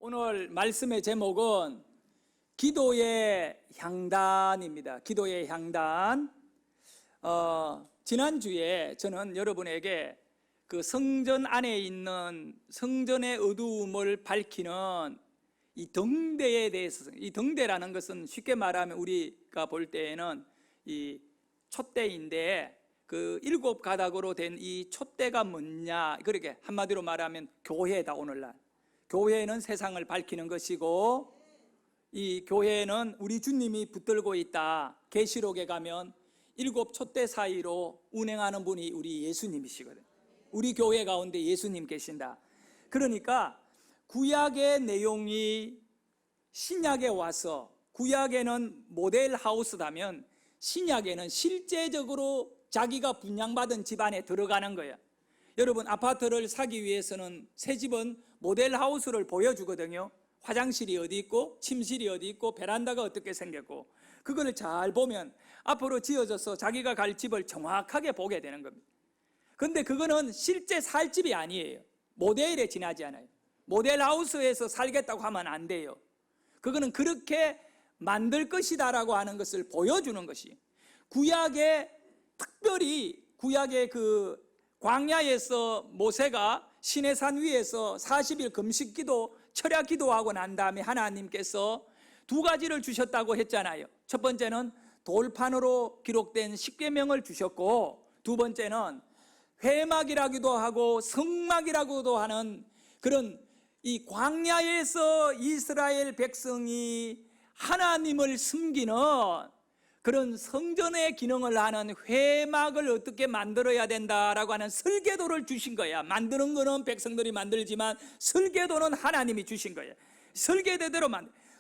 오늘 말씀의 제목은 기도의 향단입니다. 기도의 향단. 지난주에 저는 여러분에게 그 성전 안에 있는 성전의 어두움을 밝히는 이 등대에 대해서, 이 등대라는 것은 쉽게 말하면 우리가 볼 때에는 이 촛대인데, 그 7가닥으로 된 이 촛대가 뭐냐, 그렇게 한마디로 말하면 교회다. 오늘날 교회는 세상을 밝히는 것이고, 이 교회는 우리 주님이 붙들고 있다. 계시록에 가면 7 촛대 사이로 운행하는 분이 우리 예수님이시거든요. 우리 교회 가운데 예수님 계신다. 그러니까 구약의 내용이 신약에 와서, 구약에는 모델 하우스라면 신약에는 실제적으로 자기가 분양받은 집안에 들어가는 거예요. 여러분, 아파트를 사기 위해서는 새 집은 모델 하우스를 보여주거든요. 화장실이 어디 있고, 침실이 어디 있고, 베란다가 어떻게 생겼고, 그걸 잘 보면 앞으로 지어져서 자기가 갈 집을 정확하게 보게 되는 겁니다. 근데 그거는 실제 살 집이 아니에요. 모델에 지나지 않아요. 모델 하우스에서 살겠다고 하면 안 돼요. 그거는 그렇게 만들 것이다라고 하는 것을 보여주는 것이, 구약에 특별히 구약의 그 광야에서 모세가 시내산 위에서 40일 금식기도 철야기도하고 난 다음에 하나님께서 2가지를 주셨다고 했잖아요. 첫 번째는 돌판으로 기록된 십계명을 주셨고, 두 번째는 회막이라기도 하고 성막이라고도 하는 그런 이 광야에서 이스라엘 백성이 하나님을 숨기는 그런 성전의 기능을 하는 회막을 어떻게 만들어야 된다라고 하는 설계도를 주신 거야. 만드는 거는 백성들이 만들지만 설계도는 하나님이 주신 거예요. 설계대로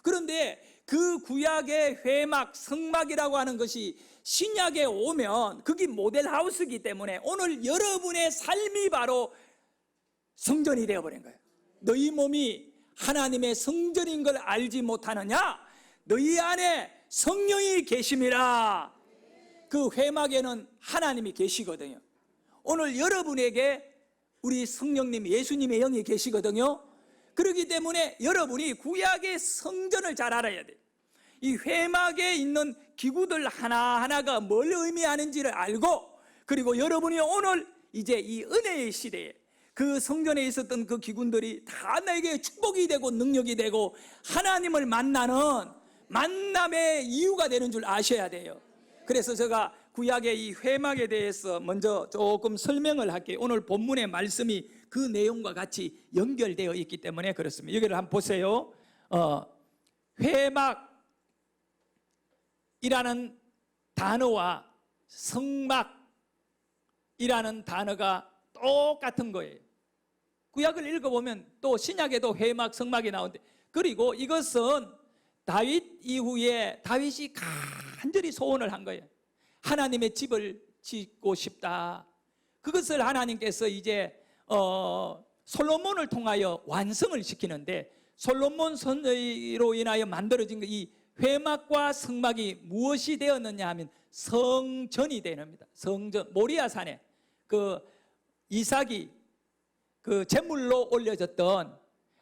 그런데 그 구약의 회막, 성막이라고 하는 것이 신약에 오면 그게 모델 하우스이기 때문에 오늘 여러분의 삶이 바로 성전이 되어버린 거예요. 너희 몸이 하나님의 성전인 걸 알지 못하느냐? 너희 안에 성령이 계심이라. 그 회막에는 하나님이 계시거든요. 오늘 여러분에게 우리 성령님, 예수님의 영이 계시거든요. 그렇기 때문에 여러분이 구약의 성전을 잘 알아야 돼요. 이 회막에 있는 기구들 하나하나가 뭘 의미하는지를 알고, 그리고 여러분이 오늘 이제 이 은혜의 시대에 그 성전에 있었던 그 기구들이 다 나에게 축복이 되고 능력이 되고 하나님을 만나는 만남의 이유가 되는 줄 아셔야 돼요. 그래서 제가 구약의 이 회막에 대해서 먼저 조금 설명을 할게요. 오늘 본문의 말씀이 그 내용과 같이 연결되어 있기 때문에 그렇습니다. 여기를 한번 보세요. 회막이라는 단어와 성막이라는 단어가 똑같은 거예요. 구약을 읽어보면 또 신약에도 회막, 성막이 나오는데, 그리고 이것은 다윗 이후에 다윗이 간절히 소원을 한 거예요. 하나님의 집을 짓고 싶다. 그것을 하나님께서 이제 솔로몬을 통하여 완성을 시키는데, 솔로몬 선지로 인하여 만들어진 이 회막과 성막이 무엇이 되었느냐 하면 성전이 되는겁니다. 성전, 모리아산에 그 이삭이 그 제물로 올려졌던,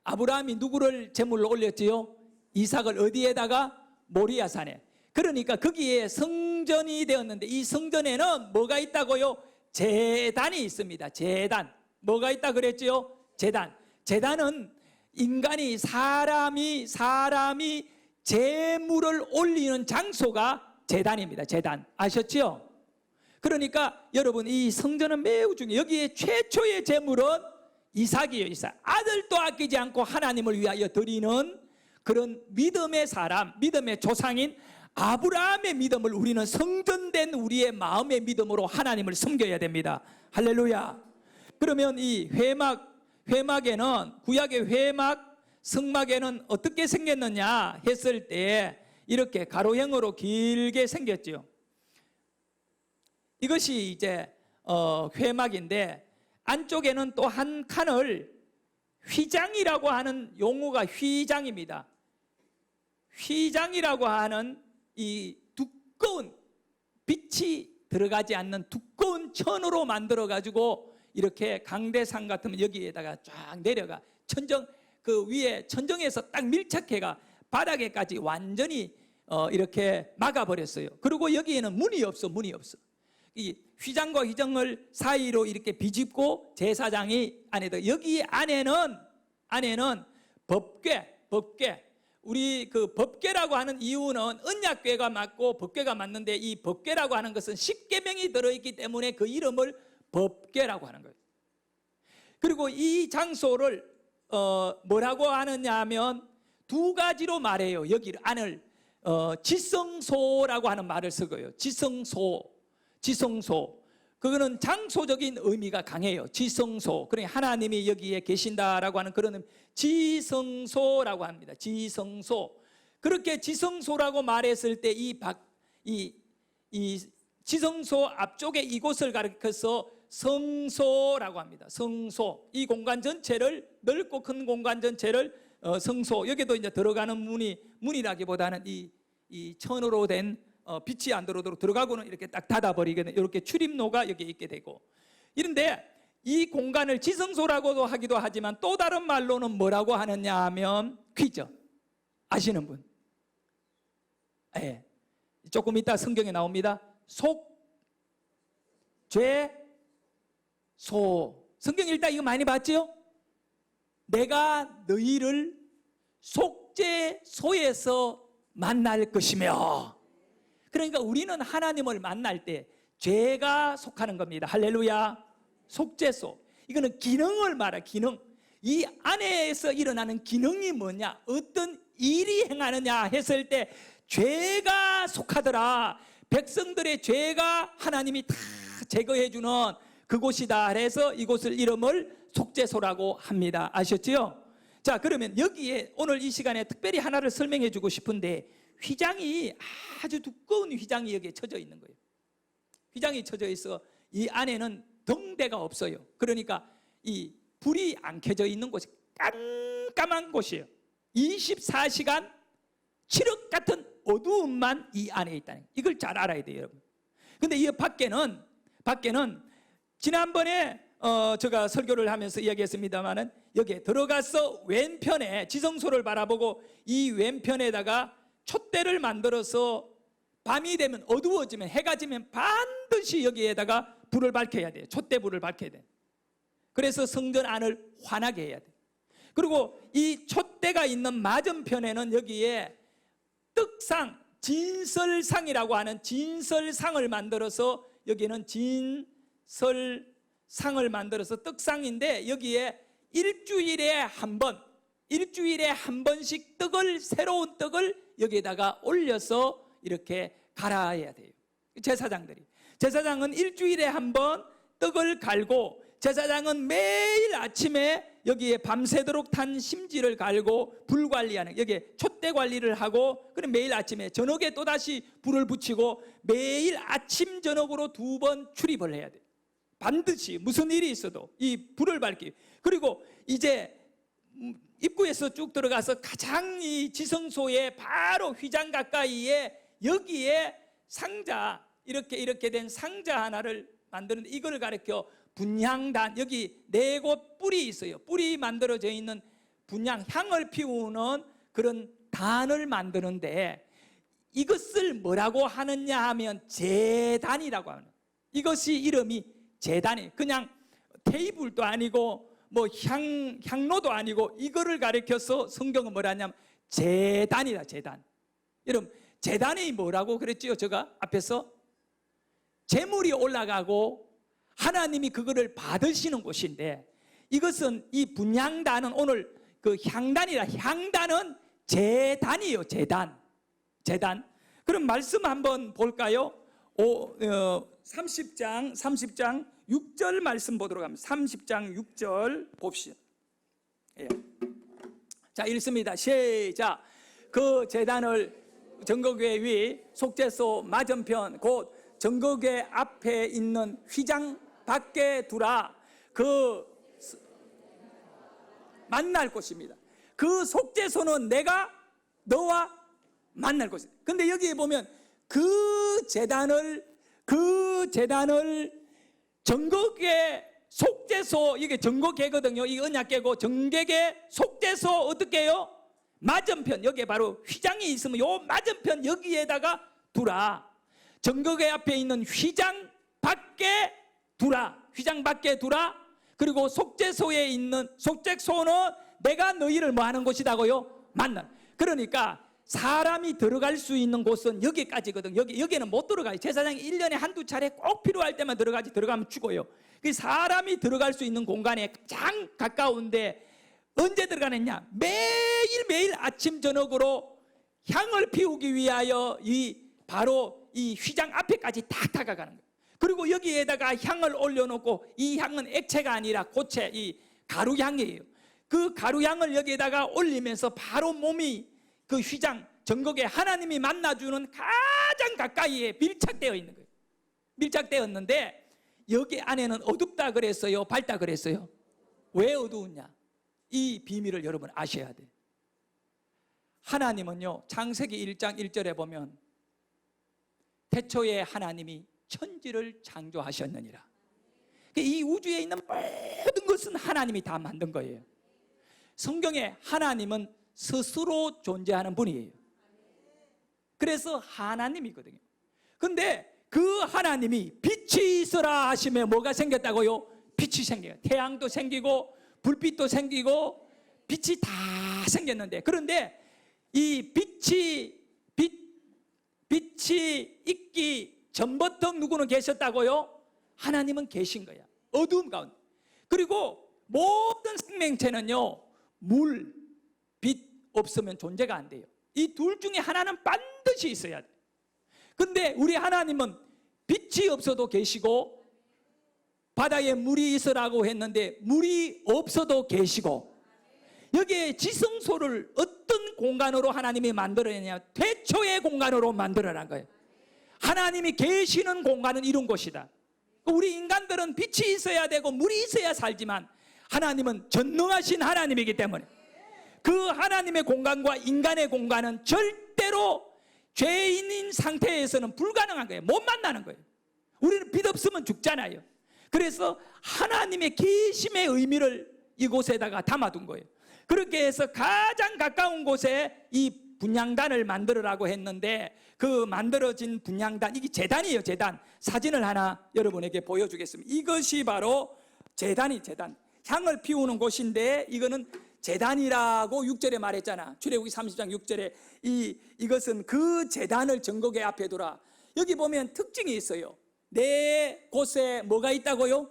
아브라함이 누구를 제물로 올렸지요? 이삭을 어디에다가? 모리아산에. 그러니까 거기에 성전이 되었는데, 이 성전에는 뭐가 있다고요? 제단이 있습니다. 제단. 뭐가 있다 그랬지요? 제단. 제단은 인간이, 사람이 제물을 올리는 장소가 제단입니다. 제단. 아셨죠? 그러니까 여러분, 이 성전은 매우 중요해요. 여기에 최초의 제물은 이삭이에요. 이삭. 아들도 아끼지 않고 하나님을 위하여 드리는 그런 믿음의 사람, 믿음의 조상인 아브라함의 믿음을 우리는 성전된 우리의 마음의 믿음으로 하나님을 섬겨야 됩니다. 할렐루야. 그러면 이 회막에는, 구약의 회막, 성막에는 어떻게 생겼느냐 했을 때 이렇게 가로형으로 길게 생겼죠. 이것이 이제 회막인데, 안쪽에는 또 한 칸을 휘장이라고 하는 용어가 휘장입니다. 휘장이라고 하는 이 두꺼운, 빛이 들어가지 않는 두꺼운 천으로 만들어 가지고 이렇게 강대상 같으면 여기에다가 쫙 내려가 천정 그 위에 천정에서 딱 밀착해가 바닥에까지 완전히 이렇게 막아버렸어요. 그리고 여기에는 문이 없어. 이 휘장과 휘장을 사이로 이렇게 비집고 제사장이 안에다, 여기 안에는 법궤, 우리 그 법궤라고 하는 이유는 언약궤가 맞고 법궤가 맞는데, 이 법궤라고 하는 것은 십계명이 들어있기 때문에 그 이름을 법궤라고 하는 거예요. 그리고 이 장소를 뭐라고 하느냐 하면 두 가지로 말해요. 여기 안을 지성소라고 하는 말을 쓰고요. 지성소. 그거는 장소적인 의미가 강해요. 지성소. 그러니까 하나님이 여기에 계신다라고 하는 그런 지성소라고 합니다. 지성소. 그렇게 지성소라고 말했을 때 이 지성소 앞쪽에 이곳을 가리켜서 성소라고 합니다. 성소. 이 공간 전체를, 넓고 큰 공간 전체를 성소. 여기도 이제 들어가는 문이라기보다는 이 천으로 된 빛이 안 들어오도록 들어가고는 이렇게 딱 닫아버리거든요. 이렇게 출입로가 여기 있게 되고. 이런데 이 공간을 지성소라고도 하기도 하지만 또 다른 말로는 뭐라고 하느냐 하면 퀴즈. 아시는 분? 예. 조금 이따 성경에 나옵니다. 속죄소. 성경 일단 이거 많이 봤죠? 내가 너희를 속죄소에서 만날 것이며. 그러니까 우리는 하나님을 만날 때 죄가 속하는 겁니다. 할렐루야. 속죄소. 이거는 기능을 말해. 기능. 이 안에서 일어나는 기능이 뭐냐, 어떤 일이 행하느냐 했을 때 죄가 속하더라. 백성들의 죄가 하나님이 다 제거해 주는 그곳이다. 그래서 이곳을 이름을 속죄소라고 합니다. 아셨죠? 자, 그러면 여기에 오늘 이 시간에 특별히 하나를 설명해 주고 싶은데, 휘장이 아주 두꺼운 휘장이 여기에 쳐져 있는 거예요. 휘장이 쳐져 있어. 이 안에는 등대가 없어요. 그러니까 이 불이 안 켜져 있는 곳이 깜깜한 곳이에요. 24시간 칠흑 같은 어두움만 이 안에 있다는, 이걸 잘 알아야 돼요, 여러분. 근데 이 밖에는 지난번에 제가 설교를 하면서 이야기했습니다마는, 여기에 들어가서 왼편에 지성소를 바라보고 이 왼편에다가 촛대를 만들어서 밤이 되면, 어두워지면, 해가 지면 반드시 여기에다가 불을 밝혀야 돼요. 촛대불을 밝혀야 돼요. 그래서 성전 안을 환하게 해야 돼요. 그리고 이 촛대가 있는 맞은편에는 여기에 떡상, 진설상이라고 하는 진설상을 만들어서, 여기는 진설상을 만들어서 떡상인데, 여기에 일주일에 한 번씩 새로운 떡을 여기에다가 올려서 이렇게 갈아야 돼요. 제사장은 일주일에 한 번 떡을 갈고, 제사장은 매일 아침에 여기에 밤새도록 탄 심지를 갈고 불 관리하는, 여기에 촛대 관리를 하고, 그럼 매일 아침에, 저녁에 또다시 불을 붙이고 매일 아침 저녁으로 2번 출입을 해야 돼요. 반드시 무슨 일이 있어도 이 불을 밝기. 그리고 이제 입구에서 쭉 들어가서 가장 이 지성소의 바로 휘장 가까이에 여기에 상자, 이렇게 된 상자 하나를 만드는데, 이걸 가리켜 분향단. 여기 4곳 뿔이 있어요. 뿔이 만들어져 있는 분향, 향을 피우는 그런 단을 만드는데, 이것을 뭐라고 하느냐 하면 제단이라고 하는, 이것이 이름이 제단이에요. 그냥 테이블도 아니고 뭐 향로도 아니고, 이거를 가리켜서 성경은 뭐라 하냐면 제단이다. 제단. 여러분, 제단이 뭐라고 그랬지요? 제가 앞에서 제물이 올라가고 하나님이 그거를 받으시는 곳인데, 이것은, 이 분향단은 오늘 그 향단이라, 향단은 제단이에요. 제단. 그럼 말씀 한번 볼까요? 30장 6절 말씀 보도록 합니다. 30장 6절 봅시다. 예. 자, 읽습니다. 시작. 그 제단을 정거궤 위 속죄소 맞은편 곧 정거궤 앞에 있는 휘장 밖에 두라. 그 만날 곳입니다. 그 속죄소는 내가 너와 만날 곳입니다. 근데 여기에 보면 그 제단을 정거궤 속죄소, 이게 정거개거든요. 이 언약개고 정개개 속죄소 어떻게 해요? 맞은편, 여기에 바로 휘장이 있으면 요 맞은편 여기에다가 두라. 정거개 앞에 있는 휘장 밖에 두라. 휘장 밖에 두라. 그리고 속죄소에 있는, 속죄소는 내가 너희를 뭐 하는 곳이다고요? 만나. 그러니까 사람이 들어갈 수 있는 곳은 여기까지거든. 여기는 못 들어가요. 제사장이 1년에 한두 차례 꼭 필요할 때만 들어가지, 들어가면 죽어요. 그 사람이 들어갈 수 있는 공간에 가장 가까운데 언제 들어가느냐? 매일매일 아침 저녁으로 향을 피우기 위하여 바로 이 휘장 앞에까지 다 다가가는 거예요. 그리고 여기에다가 향을 올려놓고, 이 향은 액체가 아니라 고체, 이 가루향이에요. 그 가루향을 여기에다가 올리면서 바로 몸이 그 휘장 정거개 하나님이 만나주는 가장 가까이에 밀착되어 있는 거예요. 밀착되었는데 여기 안에는 어둡다 그랬어요? 밝다 그랬어요? 왜 어두웠냐? 이 비밀을 여러분 아셔야 돼요. 하나님은요, 창세기 1장 1절에 보면 태초에 하나님이 천지를 창조하셨느니라. 이 우주에 있는 모든 것은 하나님이 다 만든 거예요. 성경에 하나님은 스스로 존재하는 분이에요. 그래서 하나님이거든요. 근데 그 하나님이 빛이 있어라 하시면 뭐가 생겼다고요? 빛이 생겨요. 태양도 생기고 불빛도 생기고 빛이 다 생겼는데, 그런데 이 빛이 있기 전부터 누구는 계셨다고요? 하나님은 계신 거야. 어두움 가운데. 그리고 모든 생명체는요, 물, 빛 없으면 존재가 안 돼요. 이 둘 중에 하나는 반드시 있어야 돼. 근데 우리 하나님은 빛이 없어도 계시고 바다에 물이 있으라고 했는데 물이 없어도 계시고, 여기에 지성소를 어떤 공간으로 하나님이 만들어내냐? 태초의 공간으로 만들어낸 거예요. 하나님이 계시는 공간은 이런 곳이다. 우리 인간들은 빛이 있어야 되고 물이 있어야 살지만 하나님은 전능하신 하나님이기 때문에 그 하나님의 공간과 인간의 공간은 절대로 죄인인 상태에서는 불가능한 거예요. 못 만나는 거예요. 우리는 빛 없으면 죽잖아요. 그래서 하나님의 계심의 의미를 이곳에다가 담아둔 거예요. 그렇게 해서 가장 가까운 곳에 이 분향단을 만들으라고 했는데, 그 만들어진 분향단, 이게 제단이에요. 제단. 사진을 하나 여러분에게 보여주겠습니다. 이것이 바로 제단이, 제단. 향을 피우는 곳인데 이거는 제단이라고 6절에 말했잖아. 출애굽기 30장 6절에 이것은 그 제단을 정거개 앞에 두라. 여기 보면 특징이 있어요. 네 곳에 뭐가 있다고요?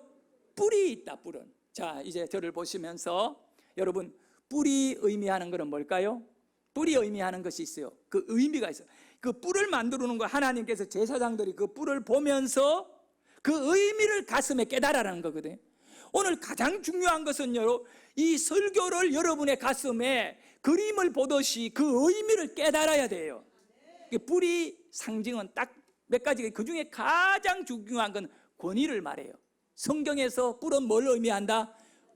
뿔이 있다. 뿔은. 자, 이제 저를 보시면서 여러분, 뿔이 의미하는 것은 뭘까요? 뿔이 의미하는 것이 있어요. 그 의미가 있어요. 그 뿔을 만드는 거, 하나님께서 제사장들이 그 뿔을 보면서 그 의미를 가슴에 깨달으라는 거거든요. 오늘 가장 중요한 것은요, 이 설교를 여러분의 가슴에 그림을 보듯이 그 의미를 깨달아야 돼요. 뿔이 상징은 딱 몇 가지, 그 중에 가장 중요한 건 권위를 말해요. 성경에서 뿔은 뭘 의미한다?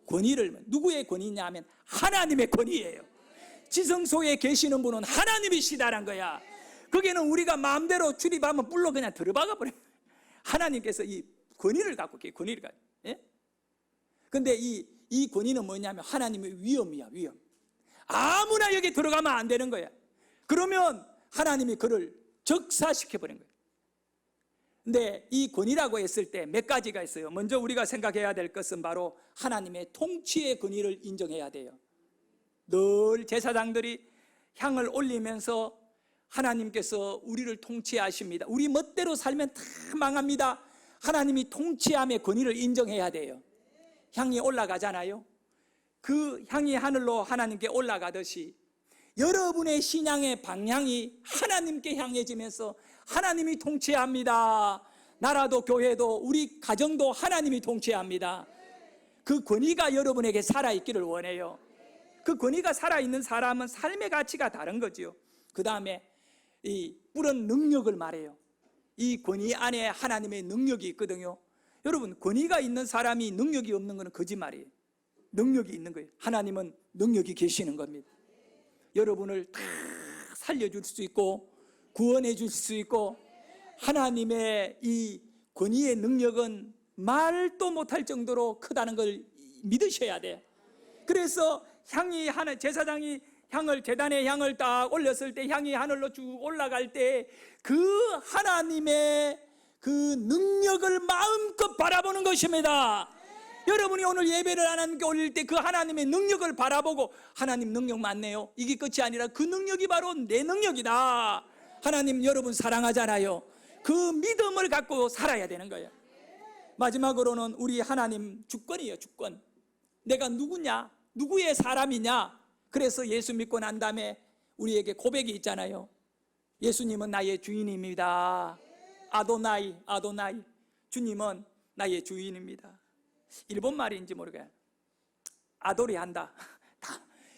권위를. 누구의 권위냐 하면 하나님의 권위예요. 지성소에 계시는 분은 하나님이시다란 거야. 거기는 우리가 마음대로 출입하면 뿔로 그냥 들어박아 버려요. 하나님께서 이 권위를 갖고 계세요. 권위를 갖고. 예? 근데 이 권위는 뭐냐면 하나님의 위엄이야. 위엄. 아무나 여기 들어가면 안 되는 거야. 그러면 하나님이 그를 적사시켜 버린 거예요. 근데 이 권위라고 했을 때 몇 가지가 있어요. 먼저 우리가 생각해야 될 것은 바로 하나님의 통치의 권위를 인정해야 돼요. 늘 제사장들이 향을 올리면서 하나님께서 우리를 통치하십니다. 우리 멋대로 살면 다 망합니다. 하나님이 통치함의 권위를 인정해야 돼요. 향이 올라가잖아요. 그 향이 하늘로 하나님께 올라가듯이 여러분의 신앙의 방향이 하나님께 향해지면서 하나님이 통치합니다. 나라도 교회도 우리 가정도 하나님이 통치합니다. 그 권위가 여러분에게 살아있기를 원해요. 그 권위가 살아있는 사람은 삶의 가치가 다른 거죠. 그 다음에 이 뿔은 능력을 말해요. 이 권위 안에 하나님의 능력이 있거든요. 여러분, 권위가 있는 사람이 능력이 없는 것은 거짓말이에요. 능력이 있는 거예요. 하나님은 능력이 계시는 겁니다. 여러분을 다 살려줄 수 있고 구원해 줄 수 있고, 하나님의 이 권위의 능력은 말도 못할 정도로 크다는 걸 믿으셔야 돼요. 그래서 제사장이 제단의 향을 딱 올렸을 때 향이 하늘로 쭉 올라갈 때 그 하나님의 그 능력을 마음껏 바라보는 것입니다. 여러분이 오늘 예배를 하나님께 올릴 때 그 하나님의 능력을 바라보고, 하나님 능력 많네요, 이게 끝이 아니라 그 능력이 바로 내 능력이다, 하나님 여러분 사랑하잖아요, 그 믿음을 갖고 살아야 되는 거예요. 마지막으로는 우리 하나님 주권이에요. 주권. 내가 누구냐, 누구의 사람이냐. 그래서 예수 믿고 난 다음에 우리에게 고백이 있잖아요. 예수님은 나의 주인입니다. 아도나이, 아도나이. 주님은 나의 주인입니다. 일본 말인지 모르겠어요. 아도리한다.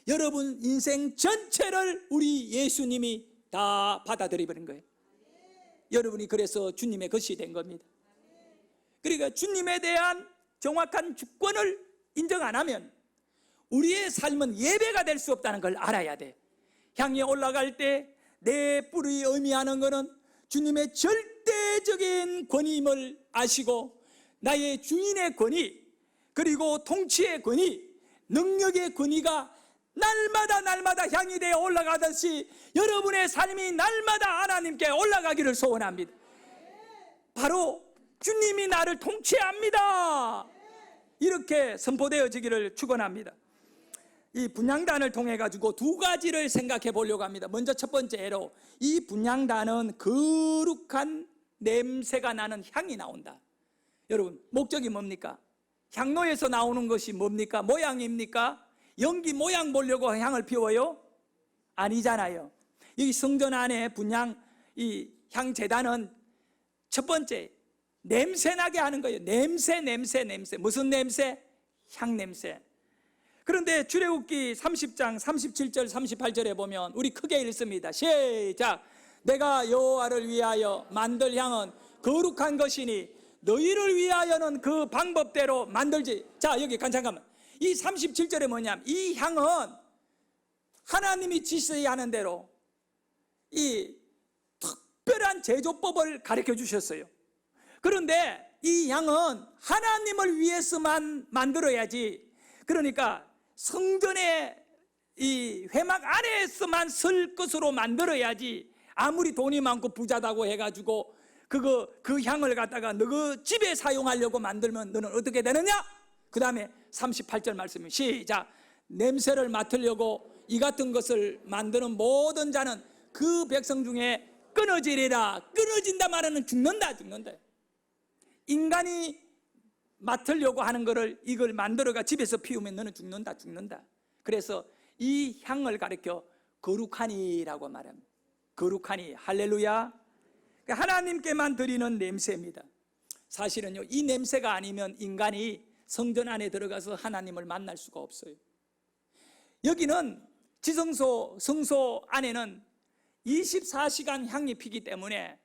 여러분 인생 전체를 우리 예수님이 다 받아들여버린 거예요. 여러분이 그래서 주님의 것이 된 겁니다. 그러니까 주님에 대한 정확한 주권을 인정 안 하면 우리의 삶은 예배가 될 수 없다는 걸 알아야 돼. 향에 올라갈 때 내 뿔이 의미하는 것은 주님의 절대적인 권위임을 아시고, 나의 주인의 권위, 그리고 통치의 권위, 능력의 권위가 날마다 향이 되어 올라가듯이 여러분의 삶이 날마다 하나님께 올라가기를 소원합니다. 바로 주님이 나를 통치합니다, 이렇게 선포되어지기를 축원합니다. 이 분향단을 통해 가지고 두 가지를 생각해 보려고 합니다. 먼저 첫 번째로, 이 분향단은 거룩한 냄새가 나는 향이 나온다. 여러분, 목적이 뭡니까? 향로에서 나오는 것이 뭡니까? 모양입니까? 연기 모양 보려고 향을 피워요? 아니잖아요. 이 성전 안에 분향, 이 향제단은 첫 번째, 냄새 나게 하는 거예요. 냄새. 무슨 냄새? 향 냄새. 그런데 출애굽기 30장 37절 38절에 보면 우리 크게 읽습니다. 시작. 내가 여호와를 위하여 만들 향은 거룩한 것이니 너희를 위하여는 그 방법대로 만들지. 자, 여기 잠깐만. 이 37절에 뭐냐면, 이 향은 하나님이 지시하는 대로 이 특별한 제조법을 가르쳐 주셨어요. 그런데 이 향은 하나님을 위해서만 만들어야지, 그러니까 성전의 이 회막 안에서만 쓸 것으로 만들어야지, 아무리 돈이 많고 부자다고 해가지고 그 향을 갖다가 너 집에 사용하려고 만들면 너는 어떻게 되느냐? 그 다음에 38절 말씀이 시작. 냄새를 맡으려고 이 같은 것을 만드는 모든 자는 그 백성 중에 끊어지리라. 끊어진다 말하는 죽는다. 인간이 맡으려고 하는 거를, 이걸 만들어가 집에서 피우면 너는 죽는다. 그래서 이 향을 가리켜 거룩하니라고 말합니다. 거룩하니. 할렐루야. 하나님께만 드리는 냄새입니다. 사실은요, 이 냄새가 아니면 인간이 성전 안에 들어가서 하나님을 만날 수가 없어요. 여기는 성소 안에는 24시간 향이 피기 때문에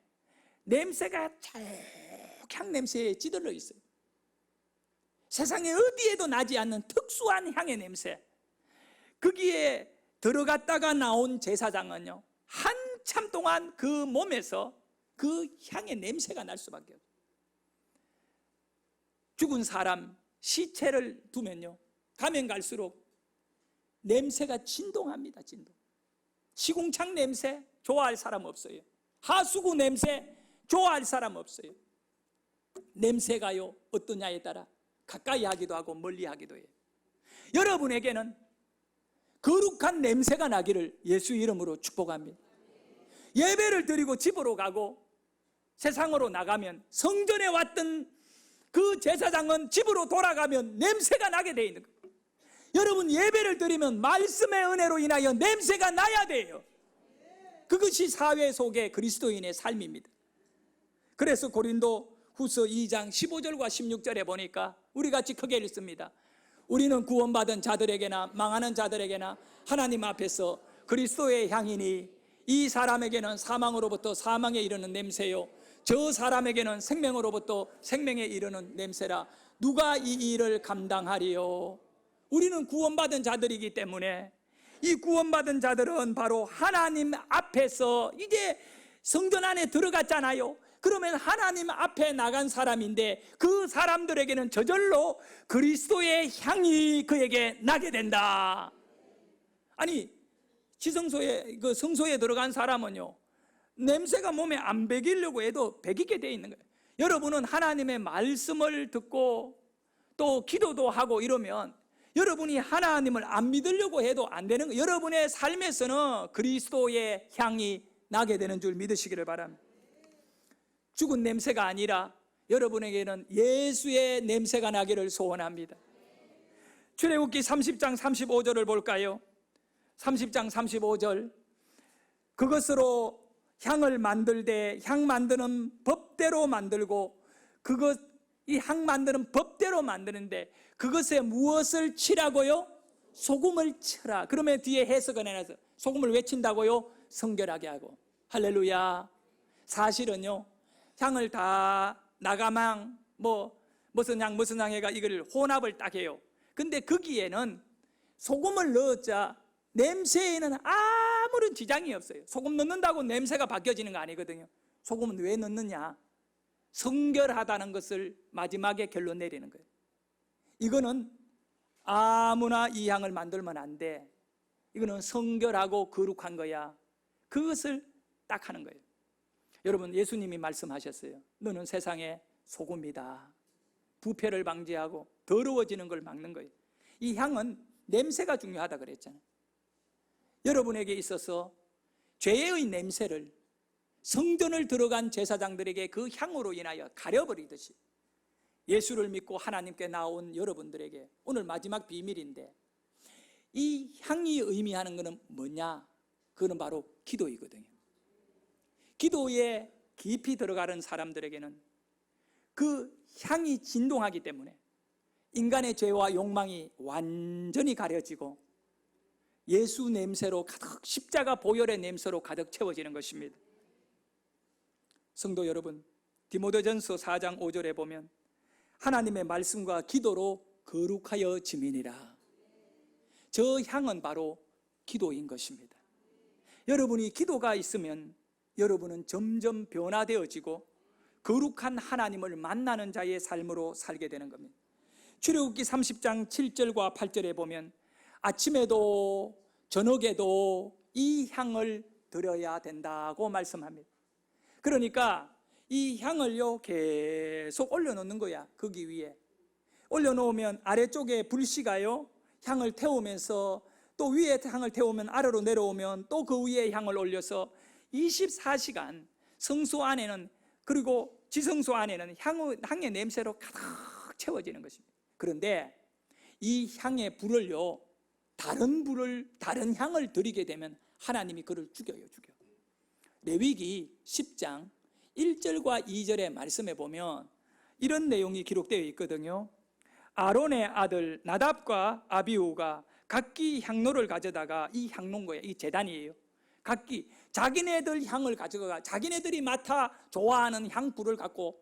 냄새가 향 냄새에 찌들러 있어요. 세상에 어디에도 나지 않는 특수한 향의 냄새. 거기에 들어갔다가 나온 제사장은요, 한참 동안 그 몸에서 그 향의 냄새가 날 수밖에 없어요. 죽은 사람 시체를 두면요, 가면 갈수록 냄새가 진동합니다. 진동. 시궁창 냄새 좋아할 사람 없어요. 하수구 냄새 좋아할 사람 없어요. 냄새가요, 어떠냐에 따라 가까이 하기도 하고 멀리 하기도 해요. 여러분에게는 거룩한 냄새가 나기를 예수 이름으로 축복합니다. 예배를 드리고 집으로 가고 세상으로 나가면, 성전에 왔던 그 제사장은 집으로 돌아가면 냄새가 나게 돼 있는 거예요. 여러분, 예배를 드리면 말씀의 은혜로 인하여 냄새가 나야 돼요. 그것이 사회 속의 그리스도인의 삶입니다. 그래서 고린도 후서 2장 15절과 16절에 보니까 우리 같이 크게 읽습니다. 우리는 구원받은 자들에게나 망하는 자들에게나 하나님 앞에서 그리스도의 향이니, 이 사람에게는 사망으로부터 사망에 이르는 냄새요, 저 사람에게는 생명으로부터 생명에 이르는 냄새라. 누가 이 일을 감당하리요? 우리는 구원받은 자들이기 때문에, 이 구원받은 자들은 바로 하나님 앞에서 이제 성전 안에 들어갔잖아요. 그러면 하나님 앞에 나간 사람인데 그 사람들에게는 저절로 그리스도의 향이 그에게 나게 된다. 아니, 지성소에, 그 성소에 들어간 사람은요, 냄새가 몸에 안 배기려고 해도 배기게 돼 있는 거예요. 여러분은 하나님의 말씀을 듣고 또 기도도 하고 이러면 여러분이 하나님을 안 믿으려고 해도 안 되는 거예요. 여러분의 삶에서는 그리스도의 향이 나게 되는 줄 믿으시기를 바랍니다. 죽은 냄새가 아니라 여러분에게는 예수의 냄새가 나기를 소원합니다. 출애굽기 30장 35절을 볼까요? 30장 35절. 그것으로 향을 만들되 향 만드는 법대로 만들고 이 향 만드는 법대로 만드는데 그것에 무엇을 칠하고요? 소금을 쳐라. 그러면 뒤에 해석을 해놔서 소금을 왜 친다고요? 성결하게 하고. 할렐루야. 사실은요, 향을 다 나가망 무슨 향 해가 이걸 혼합을 딱 해요. 근데 거기에는 소금을 넣었자 냄새에는 아무런 지장이 없어요. 소금 넣는다고 냄새가 바뀌어지는 거 아니거든요. 소금은 왜 넣느냐? 성결하다는 것을 마지막에 결론 내리는 거예요. 이거는 아무나 이 향을 만들면 안 돼. 이거는 성결하고 거룩한 거야. 그것을 딱 하는 거예요. 여러분, 예수님이 말씀하셨어요. 너는 세상의 소금이다. 부패를 방지하고 더러워지는 걸 막는 거예요. 이 향은 냄새가 중요하다 그랬잖아요. 여러분에게 있어서 죄의 냄새를 성전을 들어간 제사장들에게 그 향으로 인하여 가려버리듯이 예수를 믿고 하나님께 나온 여러분들에게 오늘 마지막 비밀인데, 이 향이 의미하는 것은 뭐냐? 그거는 바로 기도이거든요. 기도에 깊이 들어가는 사람들에게는 그 향이 진동하기 때문에 인간의 죄와 욕망이 완전히 가려지고 예수 냄새로 가득, 십자가 보혈의 냄새로 가득 채워지는 것입니다. 성도 여러분, 디모데전서 4장 5절에 보면 하나님의 말씀과 기도로 거룩하여 지민이라. 저 향은 바로 기도인 것입니다. 여러분이 기도가 있으면 여러분은 점점 변화되어지고 거룩한 하나님을 만나는 자의 삶으로 살게 되는 겁니다. 출애굽기 30장 7절과 8절에 보면 아침에도 저녁에도 이 향을 드려야 된다고 말씀합니다. 그러니까 이 향을요 계속 올려놓는 거야. 거기 위에 올려놓으면 아래쪽에 불씨가요 향을 태우면서 또 위에 향을 태우면 아래로 내려오면 또 그 위에 향을 올려서 24시간 성소 안에는, 그리고 지성소 안에는 향의 냄새로 가득 채워지는 것입니다. 그런데 이 향의 불을요, 다른 향을 드리게 되면 하나님이 그를 죽여. 레위기 10장 1절과 2절의 말씀에 보면 이런 내용이 기록되어 있거든요. 아론의 아들 나답과 아비후가 각기 향로를 가져다가, 이 향로인 거예요. 이 제단이에요. 각기 자기네들 향을 가져가 자기네들이 맡아 좋아하는 향불을 갖고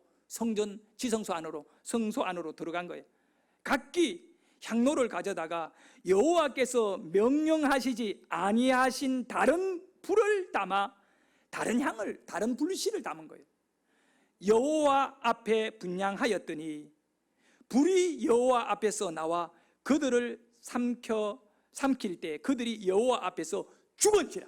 지성소 안으로, 성소 안으로 들어간 거예요. 각기 향로를 가져다가 여호와께서 명령하시지 아니하신 다른 불을 담아 다른 불씨를 담은 거예요. 여호와 앞에 분향하였더니 불이 여호와 앞에서 나와 그들을 삼킬 때 그들이 여호와 앞에서 죽은지라.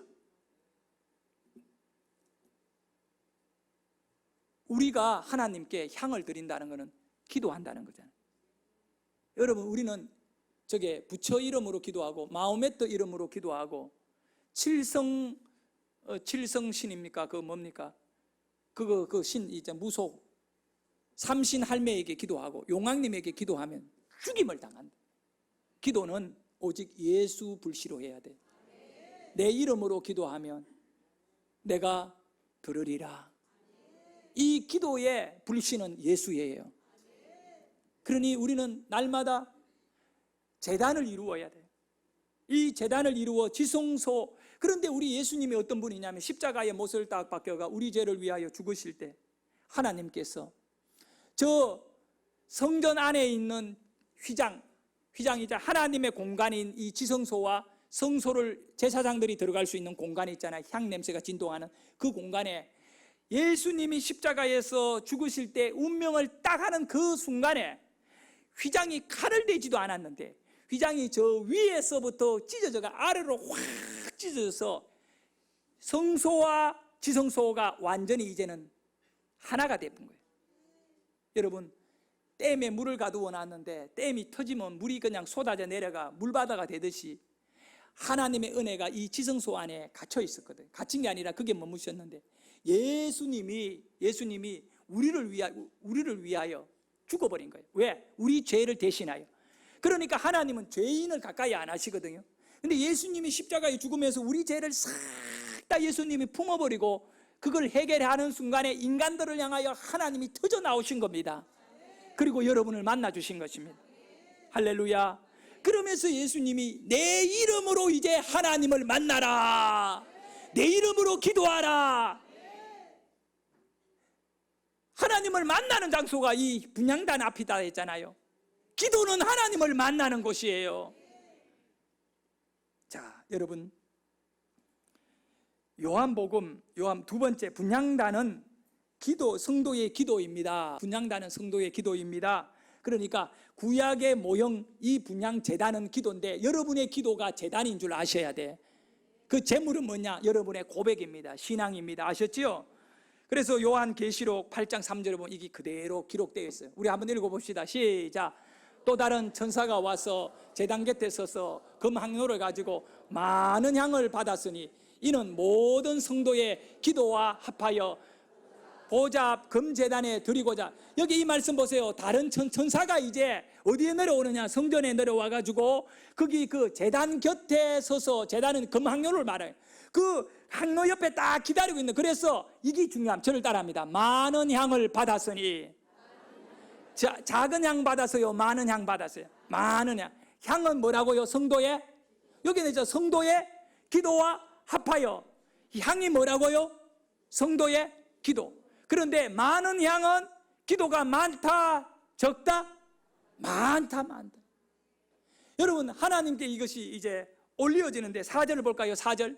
우리가 하나님께 향을 드린다는 것은 기도한다는 거잖아요. 여러분, 우리는 부처 이름으로 기도하고 마호메트 이름으로 기도하고 칠성신입니까? 그 뭡니까? 그 신 이제 무속 삼신 할매에게 기도하고 용왕님에게 기도하면 죽임을 당한다. 기도는 오직 예수 불씨로 해야 돼. 내 이름으로 기도하면 내가 들으리라. 이 기도의 불씨는 예수예요. 그러니 우리는 날마다 제단을 이루어야 돼요. 이 제단을 이루어 지성소. 그런데 우리 예수님이 어떤 분이냐면 십자가의 못을 딱 박혀가 우리 죄를 위하여 죽으실 때 하나님께서 저 성전 안에 있는 휘장이자 하나님의 공간인 이 지성소와 성소를 제사장들이 들어갈 수 있는 공간이 있잖아요. 향 냄새가 진동하는 그 공간에 예수님이 십자가에서 죽으실 때 운명을 딱 하는 그 순간에 휘장이 칼을 대지도 않았는데 휘장이 저 위에서부터 찢어져가 아래로 확 찢어져서 성소와 지성소가 완전히 이제는 하나가 되는 거예요. 여러분, 댐에 물을 가두어 놨는데 댐이 터지면 물이 그냥 쏟아져 내려가 물바다가 되듯이 하나님의 은혜가 이 지성소 안에 갇혀 있었거든요. 갇힌 게 아니라 그게 머무셨는데 예수님이 우리를 위하여 죽어버린 거예요. 왜? 우리 죄를 대신하여. 그러니까 하나님은 죄인을 가까이 안 하시거든요. 근데 예수님이 십자가에 죽으면서 우리 죄를 싹 다 예수님이 품어버리고 그걸 해결하는 순간에 인간들을 향하여 하나님이 터져 나오신 겁니다. 그리고 여러분을 만나 주신 것입니다. 할렐루야. 그러면서 예수님이 내 이름으로 이제 하나님을 만나라, 내 이름으로 기도하라. 하나님을 만나는 장소가 이 분향단 앞이다 했잖아요. 기도는 하나님을 만나는 곳이에요. 자, 여러분, 요한복음 요한 두 번째 분향단은 기도, 성도의 기도입니다. 분향단은 성도의 기도입니다. 그러니까 구약의 모형 이 분향 제단은 기도인데 여러분의 기도가 제단인 줄 아셔야 돼. 그 제물은 뭐냐? 여러분의 고백입니다. 신앙입니다. 아셨죠? 그래서 요한계시록 8장 3절에 보면 이게 그대로 기록되어 있어요. 우리 한번 읽어봅시다. 시작. 또 다른 천사가 와서 제단 곁에 서서 금항로를 가지고 많은 향을 받았으니 이는 모든 성도의 기도와 합하여 보좌 금제단에 드리고자. 여기 이 말씀 보세요. 다른 천사가 이제 어디에 내려오느냐? 성전에 내려와 가지고 거기 그 제단 곁에 서서, 제단은 금항로를 말해요. 그 항로 옆에 딱 기다리고 있는. 그래서 이게 중요함. 저를 따라합니다. 많은 향을 받았으니. 작은 향 받았어요? 많은 향 받았어요? 많은 향. 향은 뭐라고요? 성도의, 여기는 이제 성도의 기도와 합하여. 향이 뭐라고요? 성도의 기도. 그런데 많은 향은 기도가 많다, 적다? 많다. 여러분, 하나님께 이것이 이제 올려지는데 4절을 볼까요? 4절.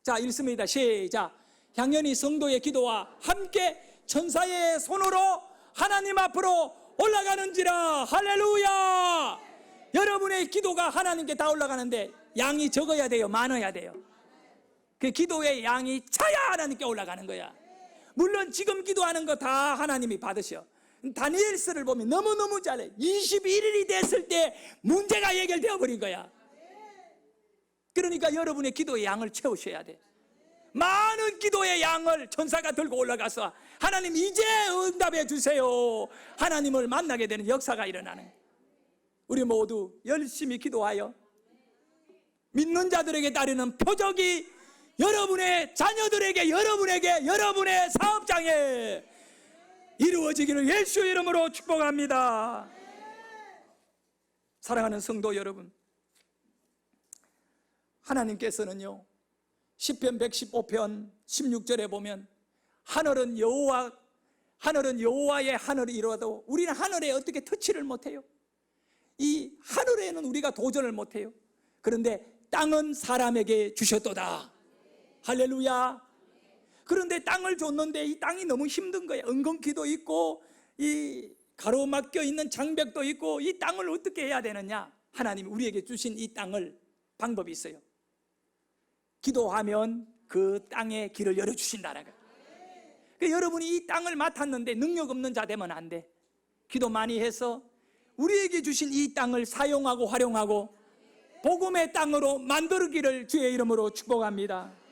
자, 읽습니다. 시작. 향연이 성도의 기도와 함께 천사의 손으로 하나님 앞으로 올라가는지라. 할렐루야. 여러분의 기도가 하나님께 다 올라가는데 양이 적어야 돼요? 많아야 돼요? 그 기도의 양이 차야 하나님께 올라가는 거야. 물론 지금 기도하는 거 다 하나님이 받으셔. 다니엘서를 보면 너무너무 잘해. 21일이 됐을 때 문제가 해결되어 버린 거야. 그러니까 여러분의 기도의 양을 채우셔야 돼. 많은 기도의 양을 천사가 들고 올라가서 하나님 이제 응답해 주세요. 하나님을 만나게 되는 역사가 일어나는 거예요. 우리 모두 열심히 기도하여 믿는 자들에게 따르는 표적이 여러분의 자녀들에게, 여러분에게, 여러분의 사업장에 이루어지기를 예수의 이름으로 축복합니다. 사랑하는 성도 여러분, 하나님께서는요, 시편 115편 16절에 보면 하늘은 여호와의 하늘이 이루어도 우리는 하늘에 어떻게 터치를 못해요. 이 하늘에는 우리가 도전을 못해요. 그런데 땅은 사람에게 주셨도다. 할렐루야. 그런데 땅을 줬는데 이 땅이 너무 힘든 거야. 은근키도 있고 이 가로막혀 있는 장벽도 있고 이 땅을 어떻게 해야 되느냐? 하나님이 우리에게 주신 이 땅을 방법이 있어요. 기도하면 그 땅에 길을 열어주신다는 거예요. 그러니까 여러분이 이 땅을 맡았는데 능력 없는 자 되면 안 돼. 기도 많이 해서 우리에게 주신 이 땅을 사용하고 활용하고 복음의 땅으로 만들기를 주의 이름으로 축복합니다.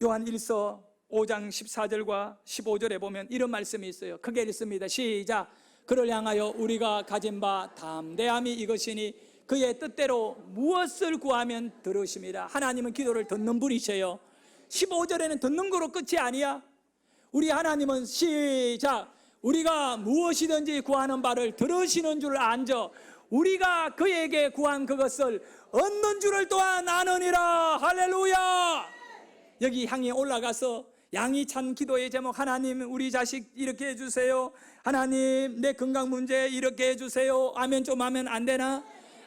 요한 1서 5장 14절과 15절에 보면 이런 말씀이 있어요. 크게 읽습니다. 시작. 그를 향하여 우리가 가진 바 담대함이 이것이니 그의 뜻대로 무엇을 구하면 들으심이라. 하나님은 기도를 듣는 분이셔요. 15절에는 듣는 거로 끝이 아니야. 우리 하나님은 시작. 우리가 무엇이든지 구하는 바를 들으시는 줄 안저 우리가 그에게 구한 그것을 얻는 줄을 또한 아느니라. 할렐루야. 여기 향이 올라가서 양이 찬 기도의 제목, 하나님 우리 자식 이렇게 해주세요. 하나님 내 건강 문제 이렇게 해주세요. 아멘 좀 하면 안 되나?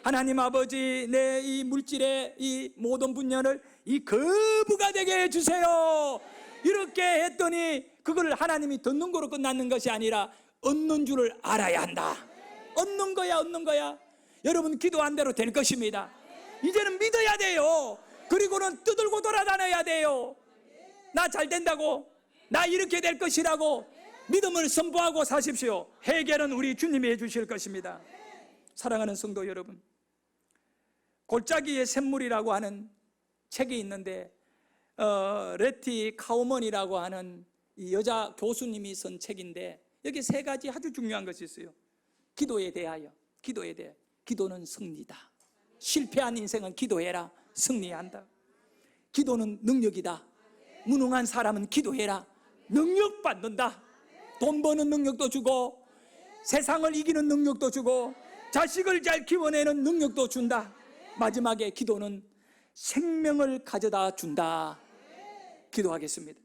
하나님 아버지, 내 이 물질의 이 모든 분야를 이 거부가 되게 해주세요. 이렇게 했더니 그걸 하나님이 듣는 거로 끝나는 것이 아니라 얻는 줄을 알아야 한다. 얻는 거야, 얻는 거야. 여러분, 기도한 대로 될 것입니다. 이제는 믿어야 돼요. 그리고는 떠들고 돌아다녀야 돼요. 나 잘 된다고, 나 이렇게 될 것이라고 믿음을 선포하고 사십시오. 해결은 우리 주님이 해주실 것입니다. 사랑하는 성도 여러분, 골짜기의 샘물이라고 하는 책이 있는데 레티 카우먼이라고 하는 이 여자 교수님이 쓴 책인데 여기 세 가지 아주 중요한 것이 있어요. 기도에 대하여, 기도에 대해. 기도는 승리다. 실패한 인생은 기도해라, 승리한다. 기도는 능력이다. 무능한 사람은 기도해라, 능력 받는다. 돈 버는 능력도 주고 세상을 이기는 능력도 주고 자식을 잘 키워내는 능력도 준다. 마지막에 기도는 생명을 가져다 준다. 기도하겠습니다.